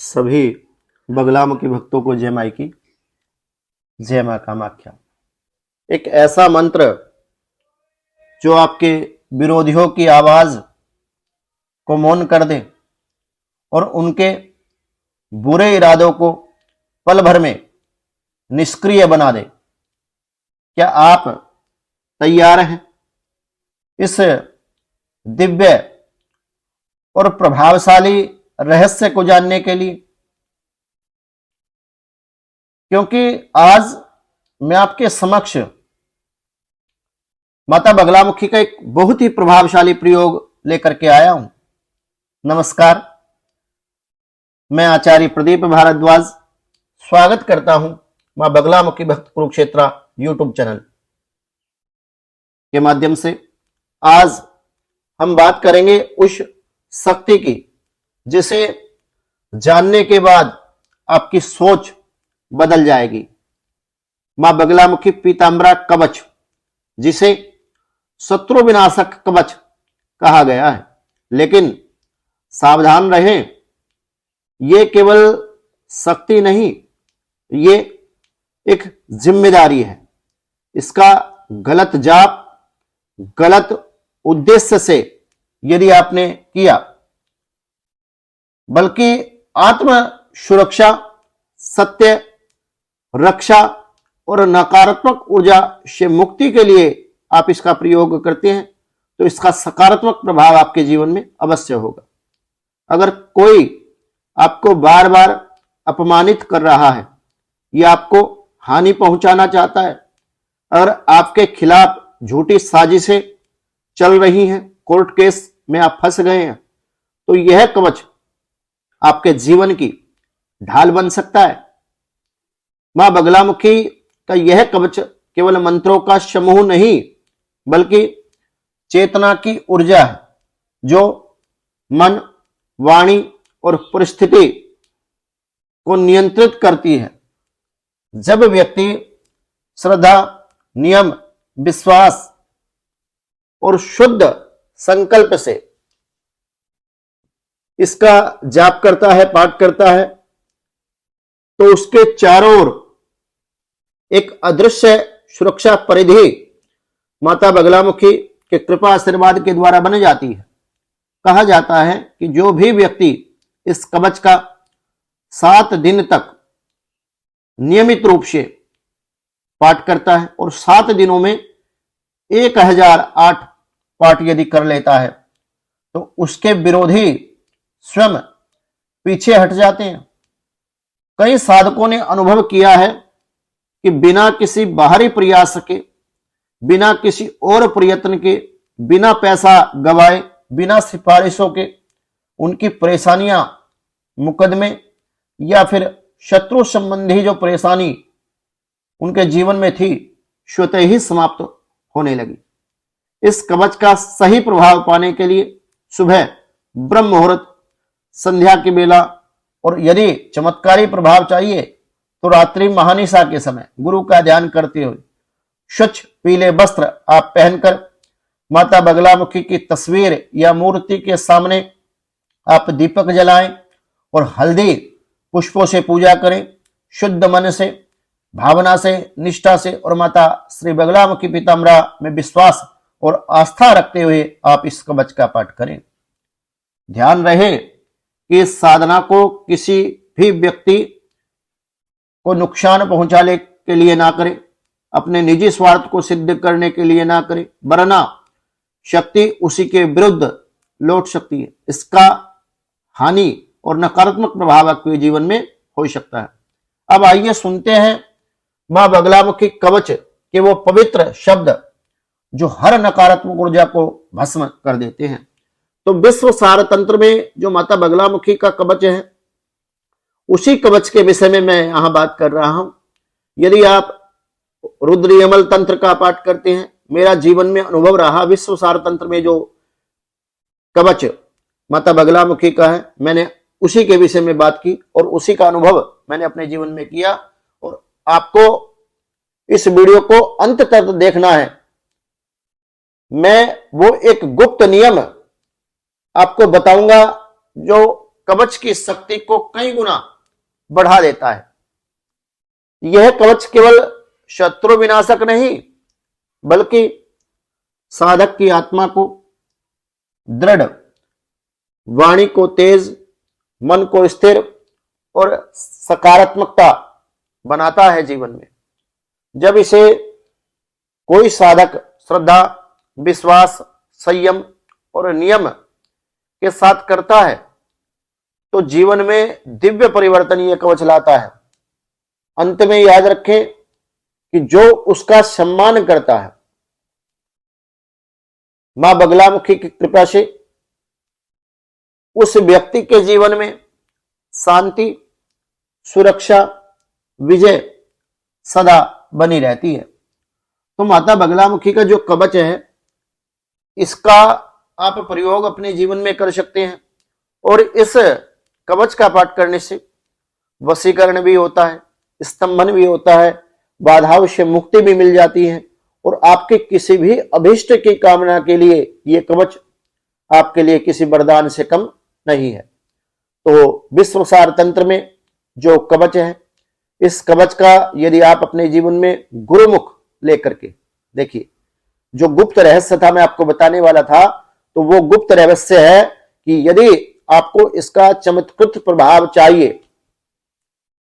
सभी बगलामुखी भक्तों को जय माई की, जय मां कामाख्या। एक ऐसा मंत्र जो आपके विरोधियों की आवाज को मौन कर दे और उनके बुरे इरादों को पल भर में निष्क्रिय बना दे। क्या आप तैयार हैं इस दिव्य और प्रभावशाली रहस्य को जानने के लिए? क्योंकि आज मैं आपके समक्ष माता बगलामुखी का एक बहुत ही प्रभावशाली प्रयोग लेकर के आया हूं। नमस्कार, मैं आचार्य प्रदीप भारद्वाज स्वागत करता हूं मां बगलामुखी भक्त कुरुक्षेत्र यूट्यूब चैनल के माध्यम से। आज हम बात करेंगे उस शक्ति की जिसे जानने के बाद आपकी सोच बदल जाएगी। मां बगलामुखी पीतांबरा कवच, जिसे शत्रु विनाशक कवच कहा गया है। लेकिन सावधान रहें, ये केवल शक्ति नहीं, ये एक जिम्मेदारी है। इसका गलत जाप गलत उद्देश्य से यदि आपने किया, बल्कि आत्म सुरक्षा, सत्य रक्षा और नकारात्मक ऊर्जा से मुक्ति के लिए आप इसका प्रयोग करते हैं, तो इसका सकारात्मक प्रभाव आपके जीवन में अवश्य होगा। अगर कोई आपको बार बार अपमानित कर रहा है या आपको हानि पहुंचाना चाहता है, अगर आपके खिलाफ झूठी साजिशें चल रही हैं, कोर्ट केस में आप फंस गए हैं, तो यह कवच आपके जीवन की ढाल बन सकता है। मां बगलामुखी का यह कवच केवल मंत्रों का समूह नहीं, बल्कि चेतना की ऊर्जा है जो मन, वाणी और परिस्थिति को नियंत्रित करती है। जब व्यक्ति श्रद्धा, नियम, विश्वास और शुद्ध संकल्प से इसका जाप करता है, पाठ करता है, तो उसके चारों ओर एक अदृश्य सुरक्षा परिधि माता बगलामुखी के कृपा आशीर्वाद के द्वारा बन जाती है। कहा जाता है कि जो भी व्यक्ति इस कवच का 7 दिन तक नियमित रूप से पाठ करता है और 7 दिनों में 1008 पाठ यदि कर लेता है, तो उसके विरोधी स्वयं पीछे हट जाते हैं। कई साधकों ने अनुभव किया है कि बिना किसी बाहरी प्रयास के, बिना किसी और प्रयत्न के, बिना पैसा गवाए, बिना सिफारिशों के, उनकी परेशानियां, मुकदमे या फिर शत्रु संबंधी जो परेशानी उनके जीवन में थी, स्वतः ही समाप्त होने लगी। इस कवच का सही प्रभाव पाने के लिए सुबह ब्रह्म मुहूर्त, संध्या की बेला, और यदि चमत्कारी प्रभाव चाहिए तो रात्रि महानिशा के समय गुरु का ध्यान करते हुए स्वच्छ पीले वस्त्र आप पहनकर माता बगलामुखी की तस्वीर या मूर्ति के सामने आप दीपक जलाएं और हल्दी पुष्पों से पूजा करें। शुद्ध मन से, भावना से, निष्ठा से और माता श्री बगलामुखी पीतांबरा में विश्वास और आस्था रखते हुए आप इस कवच का पाठ करें। ध्यान रहे कि इस साधना को किसी भी व्यक्ति को नुकसान पहुंचाने के लिए ना करें, अपने निजी स्वार्थ को सिद्ध करने के लिए ना करें, वरना शक्ति उसी के विरुद्ध लौट सकती है। इसका हानि और नकारात्मक प्रभाव आपके जीवन में हो सकता है। अब आइए सुनते हैं मां बगलामुखी कवच के वो पवित्र शब्द जो हर नकारात्मक ऊर्जा को भस्म कर देते हैं। तो विश्व सार तंत्र में जो माता बगलामुखी का कवच है, उसी कवच के विषय में मैं यहां बात कर रहा हूं। यदि आप रुद्र यमल तंत्र का पाठ करते हैं, मेरा जीवन में अनुभव रहा विश्व सार तंत्र में जो कवच माता बगलामुखी का है, मैंने उसी के विषय में बात की और उसी का अनुभव मैंने अपने जीवन में किया। और आपको इस वीडियो को अंत तक देखना है। मैं वो एक गुप्त नियम आपको बताऊंगा जो कवच की शक्ति को कई गुना बढ़ा देता है। यह कवच केवल शत्रु विनाशक नहीं, बल्कि साधक की आत्मा को दृढ़, वाणी को तेज, मन को स्थिर और सकारात्मकता बनाता है जीवन में। जब इसे कोई साधक श्रद्धा, विश्वास, संयम और नियम के साथ करता है तो जीवन में दिव्य परिवर्तन यह कवच लाता है। अंत में याद रखें कि जो उसका सम्मान करता है, मां बगलामुखी की कृपा से उस व्यक्ति के जीवन में शांति, सुरक्षा, विजय सदा बनी रहती है। तो माता बगलामुखी का जो कवच है, इसका आप प्रयोग अपने जीवन में कर सकते हैं। और इस कवच का पाठ करने से वशीकरण भी होता है, स्तंभन भी होता है, बाधाओं से मुक्ति भी मिल जाती है और आपके किसी भी अभिष्ट की कामना के लिए यह कवच आपके लिए किसी वरदान से कम नहीं है। तो विश्वसार तंत्र में जो कवच है, इस कवच का यदि आप अपने जीवन में गुरुमुख लेकर के देखिए, जो गुप्त रहस्य था मैं आपको बताने वाला था, तो वो गुप्त रहस्य है कि यदि आपको इसका चमत्कृत प्रभाव चाहिए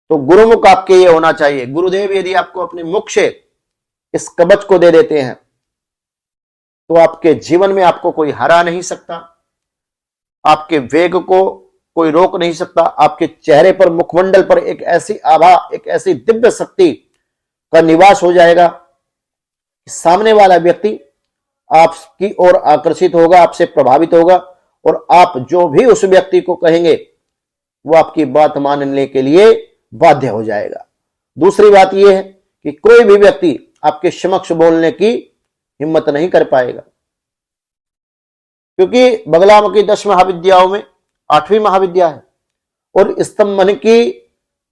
तो गुरुमुख आपके ये होना चाहिए। गुरुदेव यदि आपको अपने मुख से इस कवच को दे देते हैं तो आपके जीवन में आपको कोई हरा नहीं सकता, आपके वेग को कोई रोक नहीं सकता। आपके चेहरे पर, मुखमंडल पर एक ऐसी आभा, एक ऐसी दिव्य शक्ति का निवास हो जाएगा, सामने वाला व्यक्ति आपकी ओर आकर्षित होगा, आपसे प्रभावित होगा और आप जो भी उस व्यक्ति को कहेंगे वो आपकी बात मानने के लिए बाध्य हो जाएगा। दूसरी बात यह है कि कोई भी व्यक्ति आपके समक्ष बोलने की हिम्मत नहीं कर पाएगा, क्योंकि बगलामुखी 10 महाविद्याओं में 8वीं महाविद्या है और स्तंभन की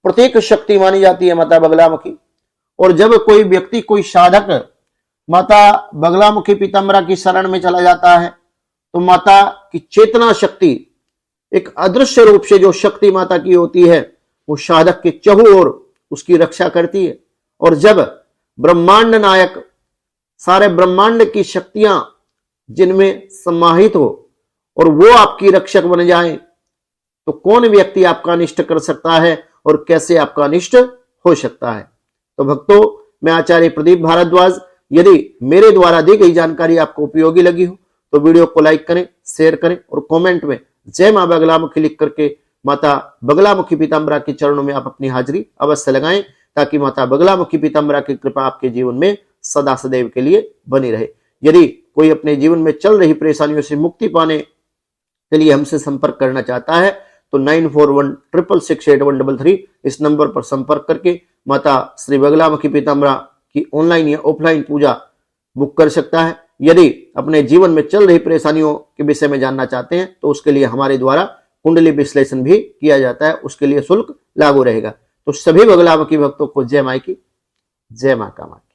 प्रतीक शक्ति मानी जाती है माता बगलामुखी। और जब कोई व्यक्ति, कोई साधक माता बगलामुखी पीताम्बरा की शरण में चला जाता है तो माता की चेतना शक्ति, एक अदृश्य रूप से जो शक्ति माता की होती है, वो साधक के चहु ओर उसकी रक्षा करती है। और जब ब्रह्मांड नायक, सारे ब्रह्मांड की शक्तियां जिनमें समाहित हो और वो आपकी रक्षक बन जाए तो कौन व्यक्ति आपका अनिष्ट कर सकता है और कैसे आपका अनिष्ट हो सकता है। तो भक्तों, मैं आचार्य प्रदीप भारद्वाज, यदि मेरे द्वारा दी गई जानकारी आपको उपयोगी लगी हो तो वीडियो को लाइक करें, शेयर करें और कमेंट में जय मां बगलामुखी लिख करके माता बगलामुखी पीताम्बरा के चरणों में आप अपनी हाजिरी अवश्य लगाएं, ताकि माता बगलामुखी पीताम्बरा की कृपा आपके जीवन में सदा सदैव के लिए बनी रहे। यदि कोई अपने जीवन में चल रही परेशानियों से मुक्ति पाने के लिए हमसे संपर्क करना चाहता है तो 9416668133 इस नंबर पर संपर्क करके माता श्री बगलामुखी पीताम्बरा की ऑनलाइन या ऑफलाइन पूजा बुक कर सकता है। यदि अपने जीवन में चल रही परेशानियों के विषय में जानना चाहते हैं तो उसके लिए हमारे द्वारा कुंडली विश्लेषण भी किया जाता है, उसके लिए शुल्क लागू रहेगा। तो सभी बगलामुखी भक्तों को जय माई की, जय मां कामाख्या।